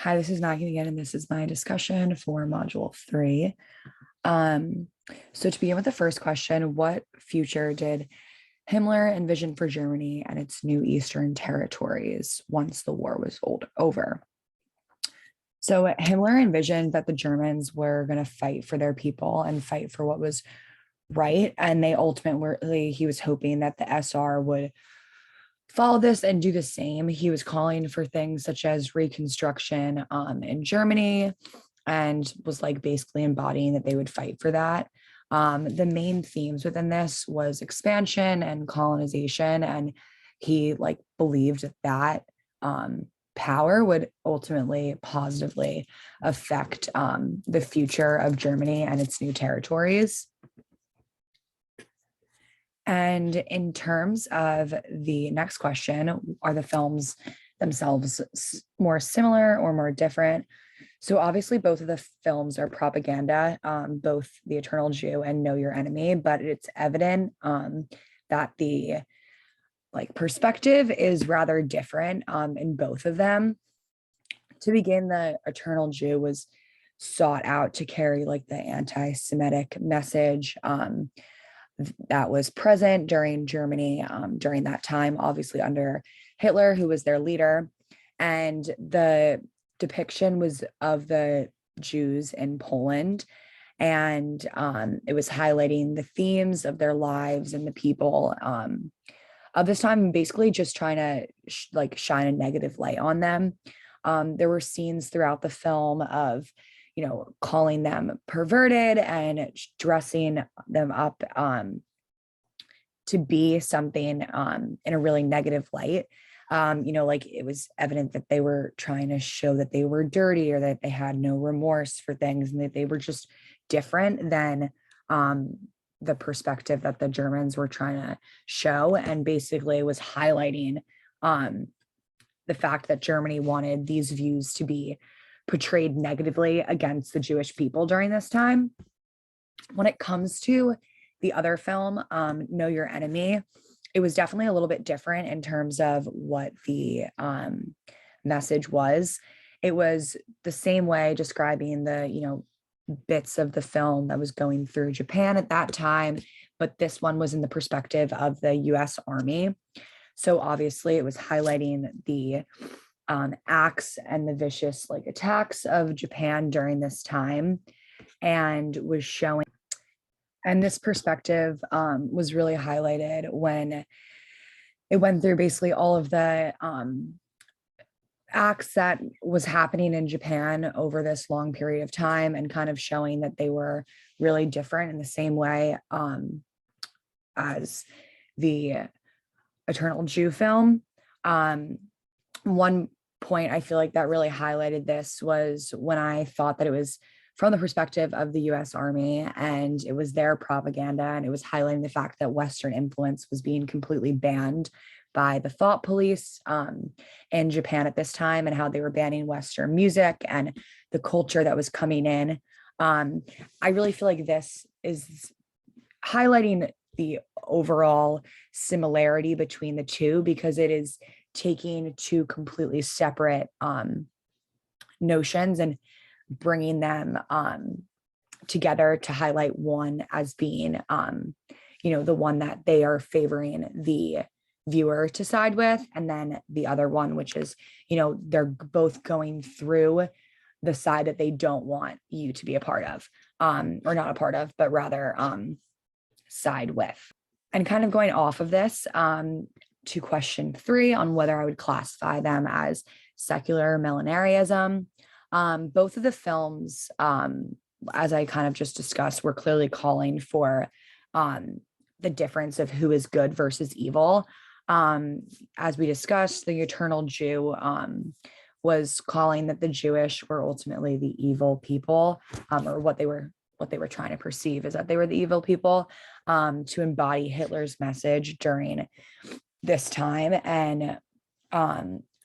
Hi, this is Maggie again, and this is my discussion for Module 3. Um, so to begin with the first question, what future did Himmler envision for Germany and its new Eastern territories once the war was over? So Himmler envisioned that the Germans were going to fight for their people and fight for what was right. And he was hoping that the SR would follow this and do the same. He was calling for things such as reconstruction in Germany and was like basically embodying that they would fight for that. The main themes within this was expansion and colonization, and he like believed that power would ultimately positively affect the future of Germany and its new territories. And in terms of the next question, are the films themselves more similar or more different? So obviously both of the films are propaganda, both The Eternal Jew and Know Your Enemy, but it's evident that the like perspective is rather different in both of them. To begin, The Eternal Jew was sought out to carry like the anti-Semitic message that was present during Germany during that time, obviously under Hitler, who was their leader. And the depiction was of the Jews in Poland. And it was highlighting the themes of their lives and the people of this time, basically just trying to shine a negative light on them. There were scenes throughout the film of calling them perverted and dressing them up to be something in a really negative light. Like it was evident that they were trying to show that they were dirty or that they had no remorse for things and that they were just different than the perspective that the Germans were trying to show. And basically it was highlighting the fact that Germany wanted these views to be portrayed negatively against the Jewish people during this time. When it comes to the other film, Know Your Enemy, it was definitely a little bit different in terms of what the message was. It was the same way describing the, bits of the film that was going through Japan at that time, but this one was in the perspective of the US Army. So obviously it was highlighting the acts and the vicious attacks of Japan during this time, and was showing, and this perspective was really highlighted when it went through basically all of the acts that was happening in Japan over this long period of time, and kind of showing that they were really different in the same way as the Eternal Jew film. One point I feel like that really highlighted this was when I thought that it was from the perspective of the US Army and it was their propaganda, and it was highlighting the fact that Western influence was being completely banned by the thought police in Japan at this time, and how they were banning Western music and the culture that was coming in. I really feel like this is highlighting the overall similarity between the two, because it is taking two completely separate notions and bringing them together to highlight one as being the one that they are favoring the viewer to side with, and then the other one, which is they're both going through the side that they don't want you to be a part of, or not a part of, but rather side with. And kind of going off of this to question 3 on whether I would classify them as secular millenarianism. Both of the films, as I kind of just discussed, were clearly calling for the difference of who is good versus evil. As we discussed, the Eternal Jew was calling that the Jewish were ultimately the evil people, or what they were trying to perceive is that they were the evil people, to embody Hitler's message during this time. And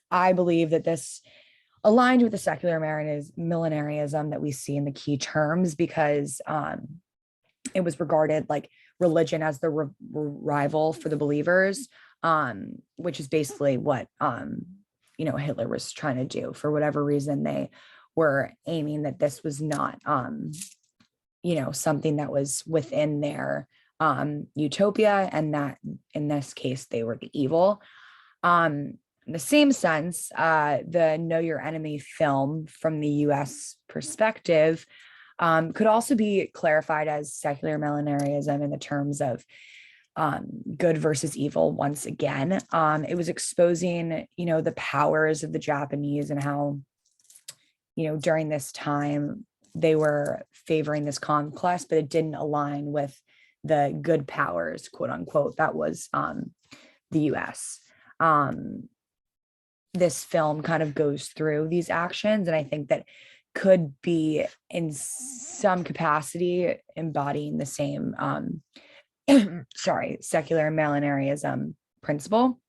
I believe that this aligned with the secular millenarianism that we see in the key terms, because it was regarded like religion as the rival for the believers, which is basically what Hitler was trying to do. For whatever reason, they were aiming that this was not, something that was within their utopia, and that in this case, they were the evil. In the same sense, the Know Your Enemy film from the US perspective could also be clarified as secular millenarianism in the terms of good versus evil. Once again, it was exposing, the powers of the Japanese and how, during this time they were favoring this conquest, but it didn't align with the good powers, quote unquote, that was the US. This film kind of goes through these actions, and I think that could be in some capacity embodying the same secular millenarianism principle.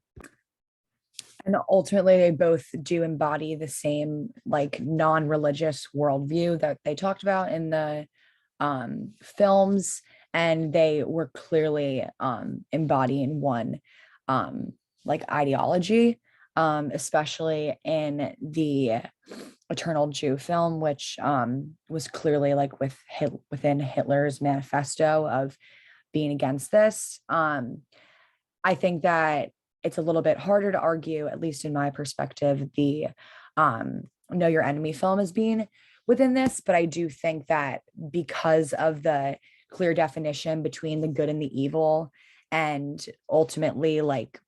And ultimately, they both do embody the same like non-religious worldview that they talked about in the films, and they were clearly embodying one like ideology, especially in the Eternal Jew film, which was clearly like within Hitler's manifesto of being against this. I think that it's a little bit harder to argue, at least in my perspective, the Know Your Enemy film as being within this, but I do think that because of the clear definition between the good and the evil, and ultimately like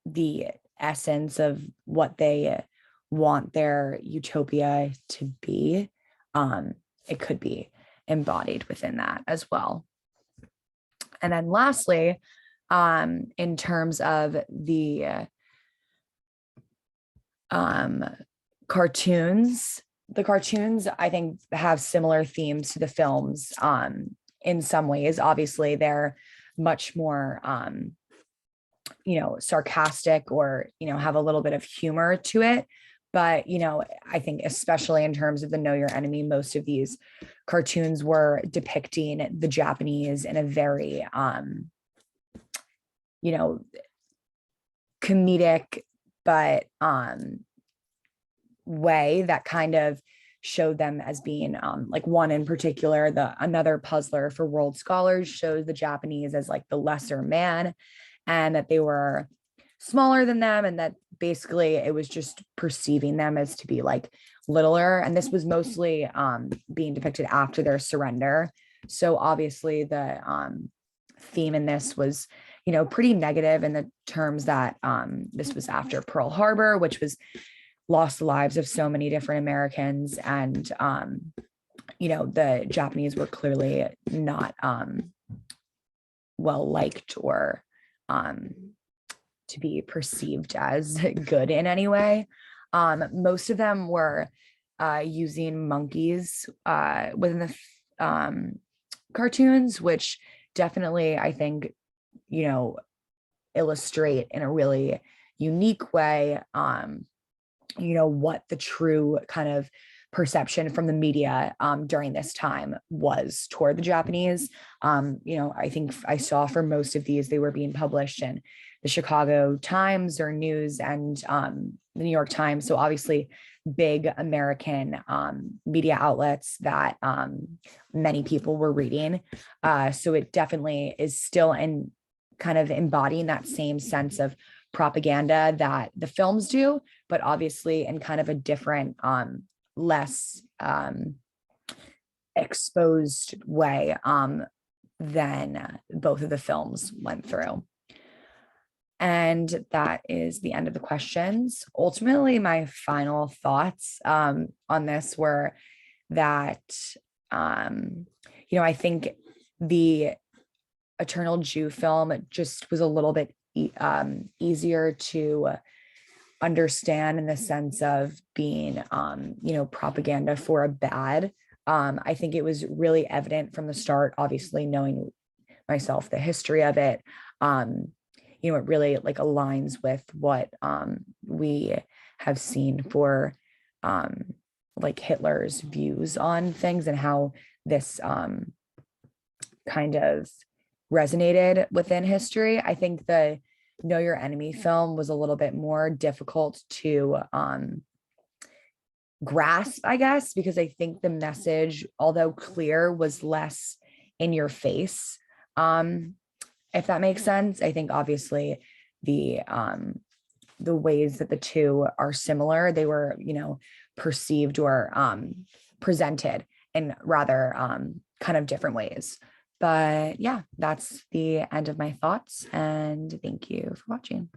the essence of what they want their utopia to be, it could be embodied within that as well. And then lastly, in terms of the cartoons, I think have similar themes to the films in some ways. Obviously, they're much more sarcastic, or have a little bit of humor to it. But I think especially in terms of the Know Your Enemy, most of these cartoons were depicting the Japanese in a very comedic but way that kind of showed them as being like one in particular, another puzzler for world scholars shows the Japanese as like the lesser man, and that they were smaller than them, and that basically it was just perceiving them as to be like littler. And this was mostly being depicted after their surrender. So obviously the theme in this was, pretty negative in the terms that this was after Pearl Harbor, which was lost the lives of so many different Americans. And, the Japanese were clearly not well liked or to be perceived as good in any way. Most of them were using monkeys within the cartoons, which definitely, I think, illustrate in a really unique way, what the true kind of perception from the media during this time was toward the Japanese. I think I saw for most of these, they were being published in the Chicago Times or News, and the New York Times. So obviously big American media outlets that many people were reading. So it definitely is still in kind of embodying that same sense of propaganda that the films do, but obviously in kind of a different, less exposed way than both of the films went through. And that is the end of the questions. Ultimately, my final thoughts on this were that, I think the Eternal Jew film just was a little bit easier to understand in the sense of being, propaganda for a bad. I think it was really evident from the start, obviously knowing myself, the history of it. It really like aligns with what we have seen for like Hitler's views on things, and how this kind of resonated within history. I think the Know Your Enemy film was a little bit more difficult to grasp, I guess, because I think the message, although clear, was less in your face. If that makes sense. I think obviously the ways that the two are similar, they were, perceived or presented in rather kind of different ways. But yeah, that's the end of my thoughts. And thank you for watching.